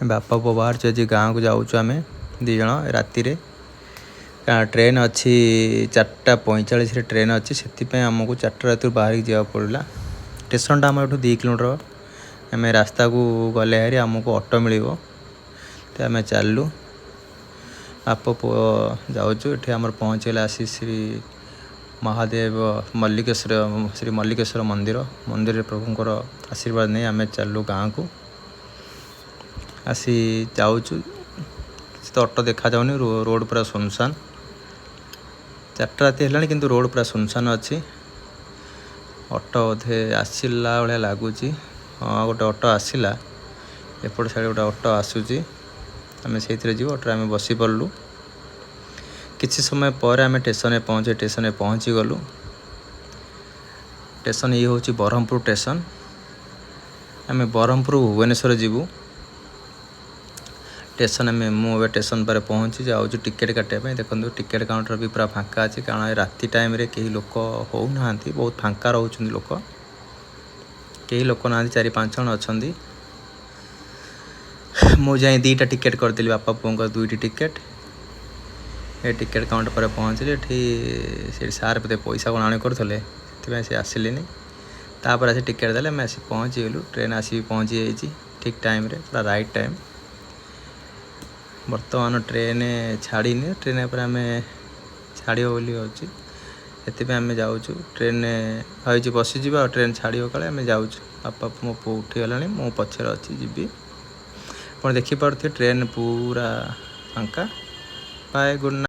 बापा पुआ बाहर आज गाँव को जाऊँ आम दी जन राति ट्रेन अच्छी 4:45 ट्रेन अच्छी से आमको 4टा रात बाहर जावा पड़ा। स्टेशन आम 2 किलोमीटर आम रास्ता को गले हारी आमको ऑटो मिल तो आम चलू बाप पुआ जाऊँ आम पहुँचला आसी श्री महादेव मल्लिकेश्वर श्री मल्लिकेश्वर मंदिर प्रभुंर आशीर्वाद नहीं आम चलू गाँव को आसी जाऊँ तो ऑटो देखा जाऊनी रोड पूरा सुनसान 4टा राति है कि रोड पूरा सुनसान अच्छी ऑटो बोधे आसला भाया लगुच हाँ गोटे ऑटो आसला एपट साइड गोटे ऑटो आसूसी आम से जीव ऑटो आम बसी पड़लु किसी समय पर आम स्टेशन पहुँची गलु। स्टेशन ये हूँ ब्रह्मपुर स्टेशन आम ब्रह्मपुर भुवनेश्वर जीवु स्टेशन आम मुझे स्टेशन पर पहुँची जाऊँ टिकेट काटापी देखो टिकेट काउंटर भी पूरा फांका अच्छे कारण राति टाइम रे कई लोक होना बहुत फांका रोच लोक कई लोक ना 4-5 जन अच्छा मुझे 2टा टिकेट करदेली बापा पुआ 2टी टिकेट ये टिकेट काउंटर पर पहुँचली ये सार पे पैसा गणाणी करते से आसिले तापर आसी टिकेट देले मैं आसी पहुँची गलु ट्रेन आसी पहुँची जाइए ठीक टाइम रे पूरा राइट टाइम बर्तमान ट्रेन छाड़ी ट्रेन पर आम छाड़ बोली अच्छी से आम जाऊँ ट्रेन भाई बसीज ट्रेन छाड़ काले आम जाऊँ बापा मो पु उठीगला मो पचर अच्छी जी आप देखिपे ट्रेन पूरा फांका बाय गुड नाइट।